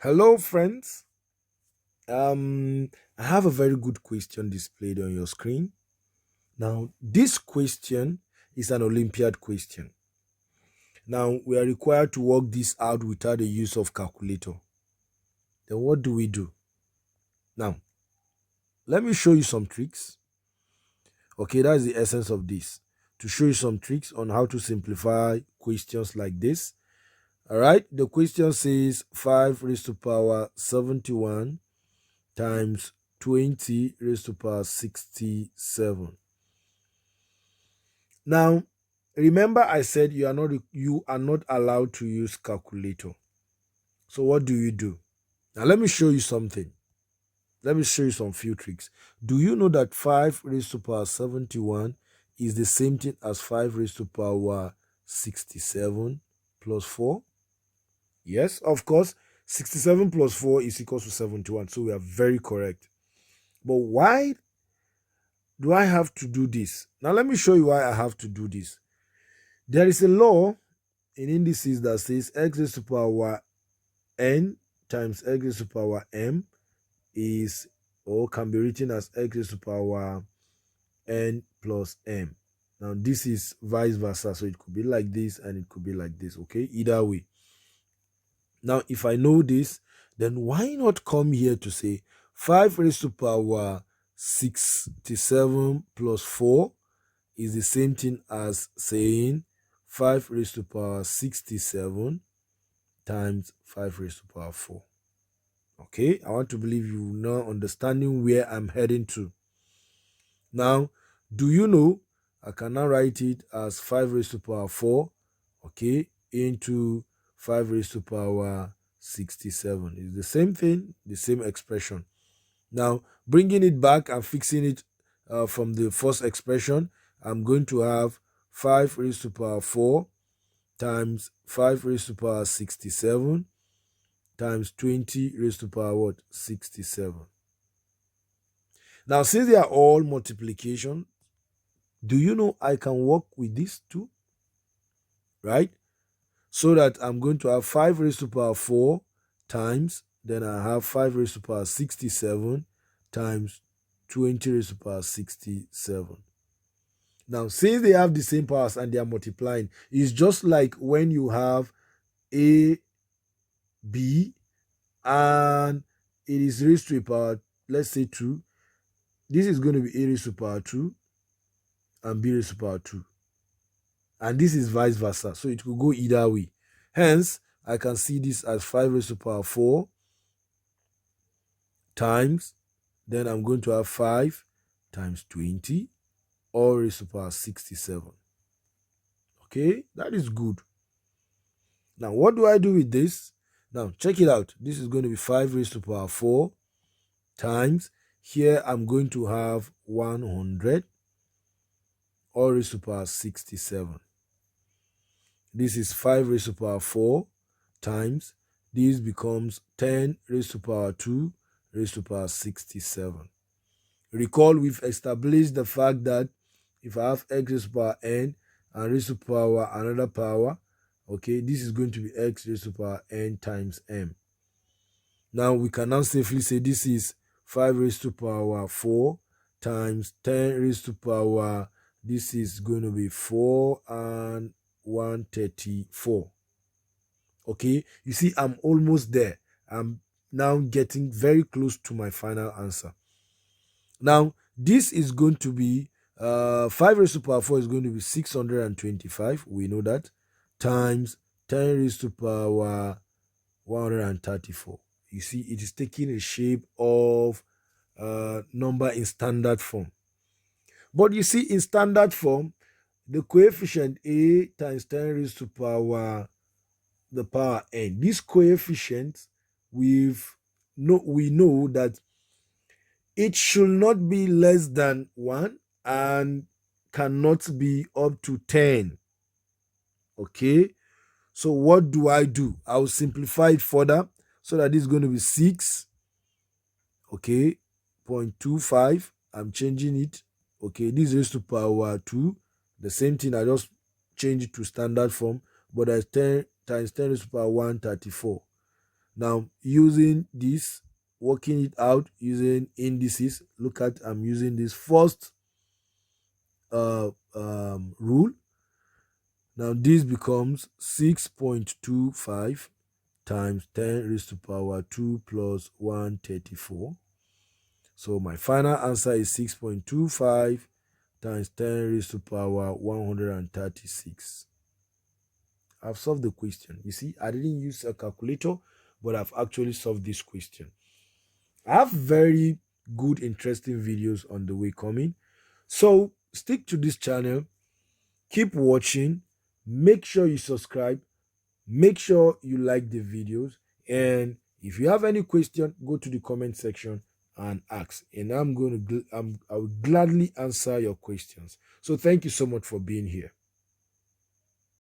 Hello, friends. I have a very good question displayed on your screen. Now, this question is an Olympiad question. Now, we are required to work this out without the use of calculator. Then what do we do? Now, let me show you some tricks. Okay, that's the essence of this. To show you some tricks on how to simplify questions like this. All right, the question says 5 raised to power 71 times 20 raised to power 67. Now, remember I said you are not allowed to use calculator. So what do you do? Now let me show you something. Let me show you some few tricks. Do you know that 5 raised to power 71 is the same thing as 5 raised to power 67 plus 4? Yes, of course. 67 plus 4 is equal to 71. So we are very correct. But why do I have to do this? Now let me show you why I have to do this. There is a law in indices that says x raised to power n times x raised to power m is or can be written as x raised to power n plus m. Now this is vice versa, so it could be like this and it could be like this, okay? Either way. Now if I know this, then why not come here to say 5 raised to power 67 plus 4 is the same thing as saying 5 raised to power 67 times 5 raised to power 4. Okay, I want to believe you now understanding where I'm heading to. Now, do you know I can now write it as 5 raised to power 4, okay, into 5 raised to power 67. It's the same thing, the same expression. Now, bringing it back and fixing it from the first expression, I'm going to have 5 raised to power 4 times 5 raised to power 67 times 20 raised to power what? 67. Now, since they are all multiplication, do you know I can work with these two? Right? So that I'm going to have 5 raised to power 4 times, then I have 5 raised to power 67 times 20 raised to power 67. Now, since they have the same powers and they are multiplying, it's just like when you have a, b, and it is raised to a power, let's say 2. This is going to be a raised to power 2 and b raised to power 2. And this is vice versa. So it could go either way. Hence, I can see this as 5 raised to power 4 times, then I'm going to have 5 times 20 all raised to power 67. Okay, that is good. Now, what do I do with this? Now, check it out. This is going to be 5 raised to power 4 times, here I'm going to have 100 all raised to power 67. This is 5 raised to power 4 times, this becomes 10 raised to power 2 raised to power 67. Recall we've established the fact that if I have x raised to power n and raised to power another power, okay, this is going to be x raised to power n times m. Now we can now safely say this is 5 raised to power 4 times 10 raised to power, this is going to be 4 and 134. Okay, you see I'm almost there. I'm now getting very close to my final answer. Now this is going to be 5 raised to power 4 is going to be 625, we know that, times 10 raised to power 134. You see it is taking a shape of number in standard form. But you see in standard form, the coefficient a times 10 raised to power the power n. This coefficient, we know that it should not be less than 1 and cannot be up to 10. Okay, so what do? I will simplify it further so that this is going to be 6, okay, 0.25. I'm changing it. Okay, this raised to power 2. The same thing, I just change it to standard form, but that's 10 times 10 raised to power 134. Now, using this, working it out using indices, look at, I'm using this first rule. Now, this becomes 6.25 times 10 raised to power 2 plus 134. So my final answer is 6.25 times 10 raised to power 136. I've solved the question. You see, I didn't use a calculator, but I've actually solved this question. I have very good, interesting videos on the way coming. So stick to this channel. Keep watching. Make sure you subscribe. Make sure you like the videos. And if you have any question, go to the comment section and ask. And I will gladly answer your questions. So thank you so much for being here.